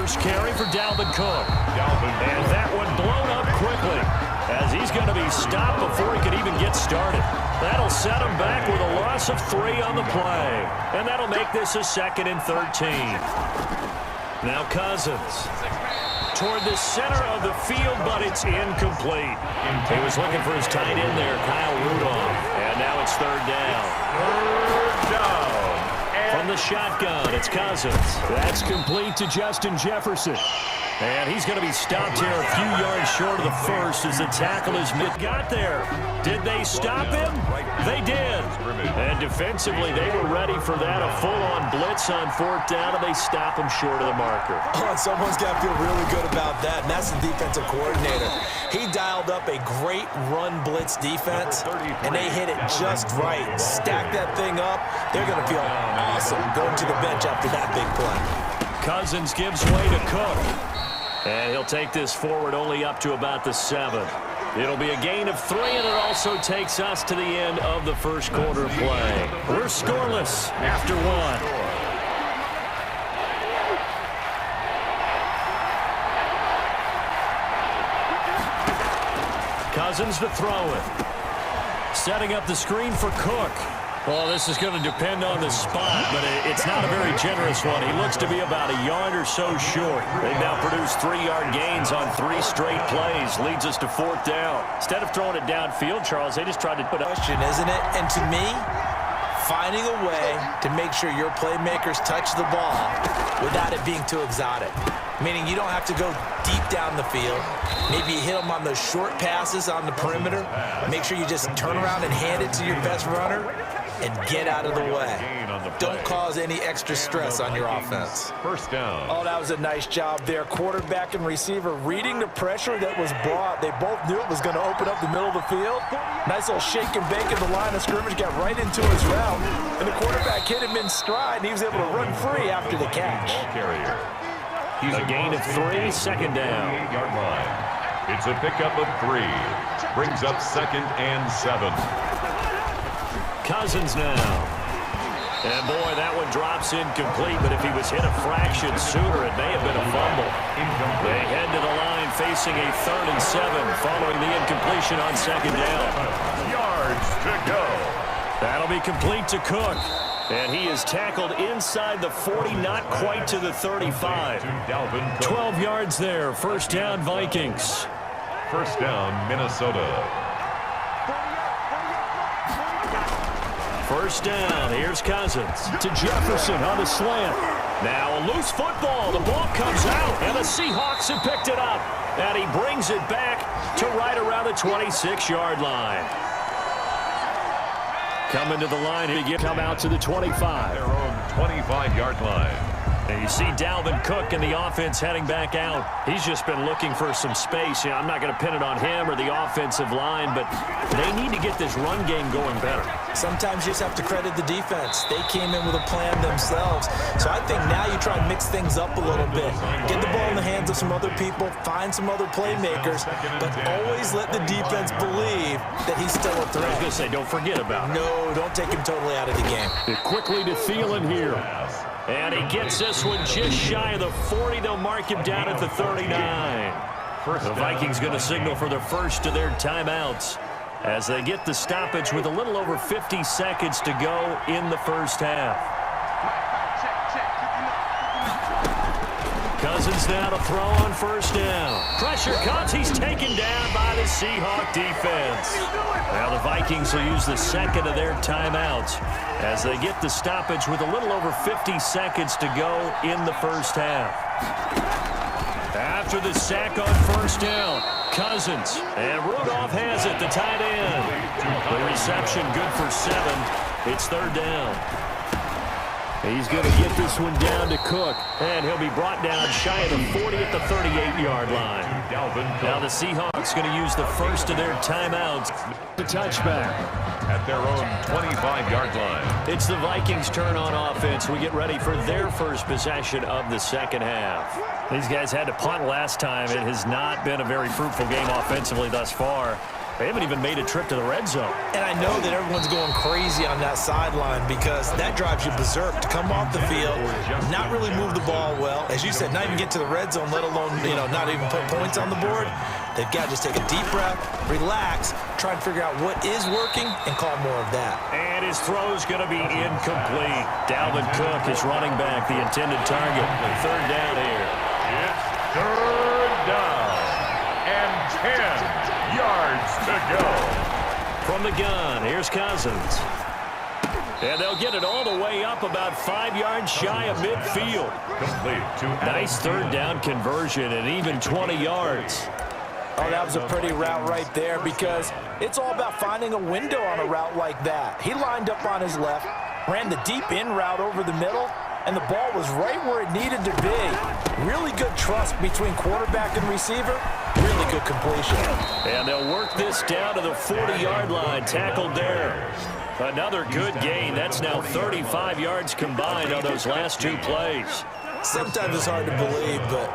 first carry for Dalvin Cook. And that one blown up quickly as he's going to be stopped before he could even get started. That'll set him back with a loss of 3 on the play. And that'll make this a 2nd and 13. Now Cousins toward the center of the field, but it's incomplete. He was looking for his tight end there, Kyle Rudolph. And now it's 3rd down. From the shotgun, it's Cousins. That's complete to Justin Jefferson. And he's going to be stopped here a few yards short of the first as the tackle is got there. Did they stop him? They did. And defensively, they were ready for that, a full-on blitz on 4th down, and they stop him short of the marker. Oh, someone's got to feel really good about that, and that's the defensive coordinator. He dialed up a great run blitz defense, and they hit it just right. Stack that thing up. They're going to feel awesome going to the bench after that big play. Cousins gives way to Cook. And he'll take this forward only up to about the 7. It'll be a gain of 3, and it also takes us to the end of the first quarter play. We're scoreless after 1. Cousins to throw it. Setting up the screen for Cook. Well, this is going to depend on the spot, but it's not a very generous one. He looks to be about a yard or so short. They've now produced 3-yard gains on 3 straight plays. Leads us to 4th down. Instead of throwing it downfield, Charles, they just tried to put up. Question, isn't it? And to me, finding a way to make sure your playmakers touch the ball without it being too exotic. Meaning you don't have to go deep down the field. Maybe you hit them on those short passes on the perimeter. Make sure you just turn around and hand it to your best runner and get out of the way. Don't cause any extra stress on your offense. First down. Oh, that was a nice job there. Quarterback and receiver reading the pressure that was brought. They both knew it was going to open up the middle of the field. Nice little shake and bake in the line of scrimmage. Got right into his route. And the quarterback hit him in stride, and he was able to run free after the catch. Carrier. He's a gain of 3, 2nd down. 8-yard line. It's a pickup of 3. Brings up 2nd and 7. Cousins now. And boy, that one drops incomplete, but if he was hit a fraction sooner, it may have been a fumble. They head to the line facing a 3rd and 7 following the incompletion on 2nd down. Yards to go. That'll be complete to Cook. And he is tackled inside the 40, not quite to the 35. 12 yards there. 1st down, Vikings. 1st down, Minnesota. 1st down. Here's Cousins to Jefferson on the slant. Now a loose football. The ball comes out, and the Seahawks have picked it up. And he brings it back to right around the 26-yard line. Coming to the line, he come out to the 25. Their own 25-yard line. And you see Dalvin Cook and the offense heading back out. He's just been looking for some space. I'm not going to pin it on him or the offensive line, but they need to get this run game going better. Sometimes you just have to credit the defense. They came in with a plan themselves. So I think now you try and mix things up a little bit. Get the ball in the hands of some other people, find some other playmakers, but always let the defense believe that he's still a threat. I was going to say, don't forget about him. No, don't take him totally out of the game. Quickly to Thielen here. And he gets this one just shy of the 40. They'll mark him down at the 39. The Vikings going to signal for the first of their timeouts as they get the stoppage with a little over 50 seconds to go in the first half. Cousins now to throw on 1st down. Pressure comes. He's taken down by the Seahawk defense. Now the Vikings will use the 2nd of their timeouts as they get the stoppage with a little over 50 seconds to go in the first half. After the sack on 1st down, Cousins. And Rudolph has it, the tight end. The reception good for 7. It's 3rd down. He's going to get this one down to Cook, and he'll be brought down shy of the 40 at the 38-yard line. Now the Seahawks going to use the first of their timeouts. The touchback. At their own 25-yard line. It's the Vikings' turn on offense. We get ready for their first possession of the second half. These guys had to punt last time. It has not been a very fruitful game offensively thus far. They haven't even made a trip to the red zone. And I know that everyone's going crazy on that sideline because that drives you berserk to come off the field, not really move the ball well. As you said, not even get to the red zone, let alone, not even put points on the board. They've got to just take a deep breath, relax, try and figure out what is working, and call more of that. And his throw's going to be incomplete. Dalvin Cook is running back, the intended target. Third down here. It's third down and 10 yards to go. From the gun, here's Cousins. And they'll get it all the way up about 5 yards shy of midfield. Complete to Nice third down conversion and even 20 yards. Oh, that was a pretty route right there because it's all about finding a window on a route like that. He lined up on his left, ran the deep in route over the middle, and the ball was right where it needed to be. Really good trust between quarterback and receiver. Really good completion. And they'll work this down to the 40-yard line, tackled there. Another good gain. That's now 35 yards combined on those last two plays. Sometimes it's hard to believe, but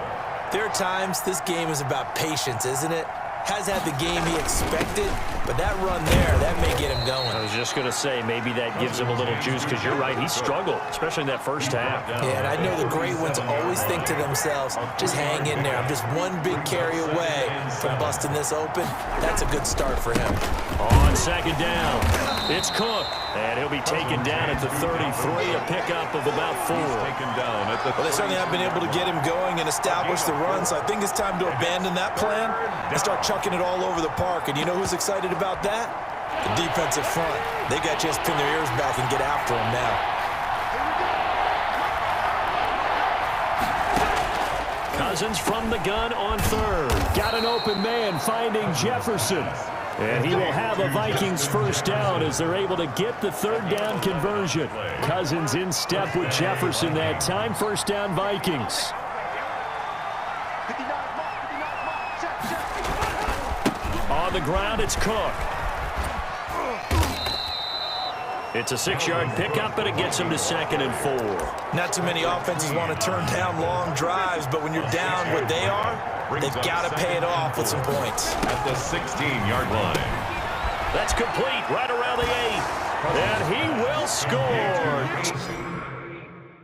there are times this game is about patience, isn't it? Has had the game he expected, but that run there, that may get him going. I was just going to say, maybe that gives him a little juice, because you're right, he struggled, especially in that first half. Yeah, and I know the great ones always think to themselves, just hang in there. I'm just one big carry away from busting this open. That's a good start for him. On second down, it's Cook, and he'll be taken down at the 33, a pickup of about 4. Taken down at the Well, they certainly have been able to get him going and establish the run, so I think it's time to abandon that plan and start chucking it all over the park. And you know who's excited about that? The defensive front. They got a chance to pin their ears back and get after him now. Cousins from the gun on third. Got an open man finding Jefferson. And he will have a Vikings first down as they're able to get the third down conversion. Cousins in step with Jefferson that time. First down, Vikings. On the ground, it's Cook. It's a 6-yard pickup, but it gets him to 2nd and 4. Not too many offenses want to turn down long drives, but when you're down what they are, they've got to pay it off with some points. At the 16-yard line. That's complete, right around the 8. And he will score.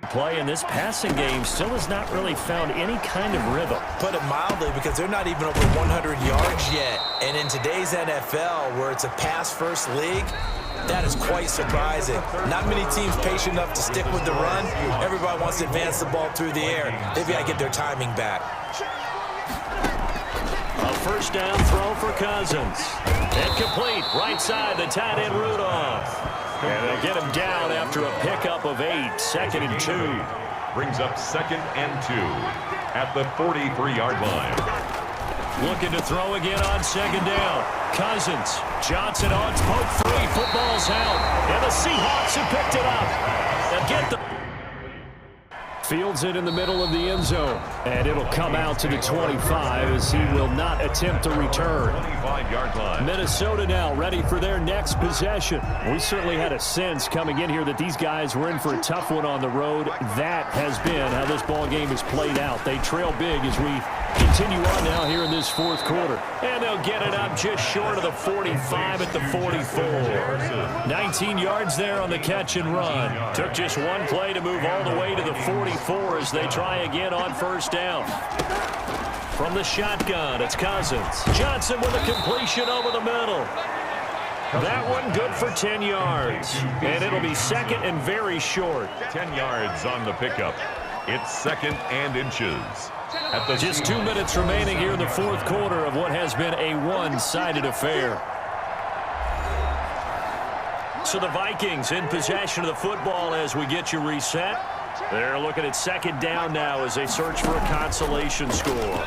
Play in this passing game still has not really found any kind of rhythm. Put it mildly, because they're not even over 100 yards yet. And in today's NFL, where it's a pass-first league, that is quite surprising. Not many teams patient enough to stick with the run. Everybody wants to advance the ball through the air. They've got to get their timing back. A first down throw for Cousins. Incomplete, right side, the tight end Rudolph. And they'll get him down after a pickup of 8, 2nd and 2. Brings up 2nd and 2 at the 43-yard line. Looking to throw again on 2nd down. Cousins, Johnson on poke 3. Football's out. And the Seahawks have picked it up. And get the... Fields it in the middle of the end zone. And it'll come out to the 25 as he will not attempt to return. 25-yard line. Minnesota now ready for their next possession. We certainly had a sense coming in here that these guys were in for a tough one on the road. That has been how this ball game has played out. They trail big as we continue on now here in this fourth quarter. And they'll get it up just short of the 45 at the 44. 19 yards there on the catch and run. Took just one play to move all the way to the 44 as they try again on first down. From the shotgun, it's Cousins. Johnson with a completion over the middle. That one good for 10 yards. And it'll be 2nd and very short. 10 yards on the pickup. It's 2nd and inches. Just 2 minutes remaining here in the fourth quarter of what has been a one-sided affair. So the Vikings in possession of the football as we get you reset. They're looking at 2nd down now as they search for a consolation score.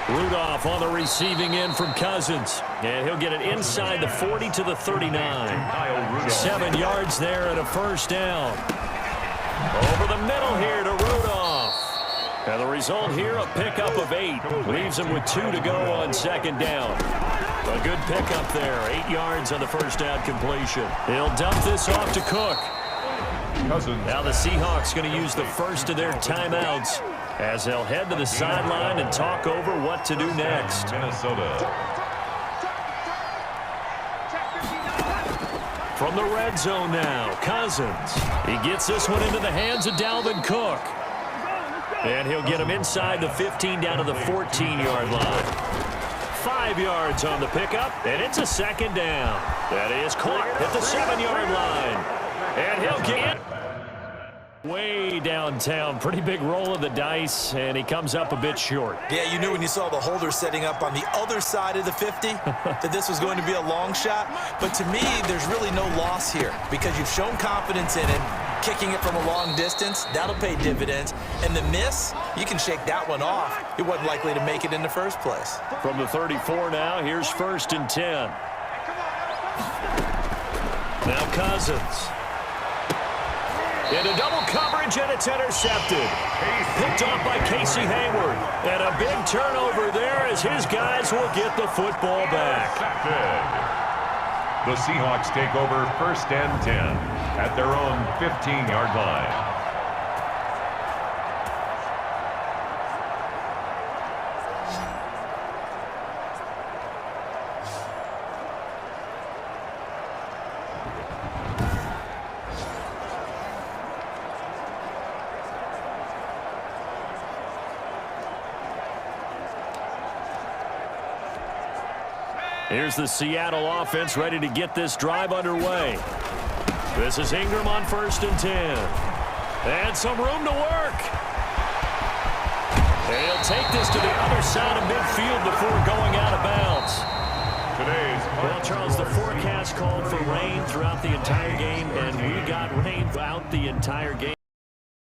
Rudolph on the receiving end from Cousins. And he'll get it inside the 40 to the 39. 7 yards there and a first down. Over the middle here to Rudolph. And the result here, a pickup of 8. Leaves him with 2 to go on 2nd down. A good pickup there. 8 yards on the first down completion. He'll dump this off to Cook. Cousins. Now the Seahawks going to use the first of their timeouts as they'll head to the sideline and talk over what to do next. Minnesota. From the red zone now, Cousins. He gets this one into the hands of Dalvin Cook. And he'll get him inside the 15 down to the 14-yard line. 5 yards on the pickup, and it's a second down. That is caught at the 7-yard line. And he'll get way downtown. Pretty big roll of the dice, and he comes up a bit short. Yeah, you knew when you saw the holder setting up on the other side of the 50 that this was going to be a long shot. But to me, there's really no loss here because you've shown confidence in it. Kicking it from a long distance, that'll pay dividends. And the miss, you can shake that one off. It wasn't likely to make it in the first place. From the 34 now, here's 1st and 10. Now Cousins. Into double coverage, and it's intercepted. Picked off by Casey Hayward. And a big turnover there as his guys will get the football back. The Seahawks take over 1st and 10 at their own 15-yard line. Here's the Seattle offense ready to get this drive underway. This is Ingram on 1st and 10. And some room to work. And he'll take this to the other side of midfield before going out of bounds. Well, Charles, the forecast called for rain throughout the entire game, and we got rain throughout the entire game.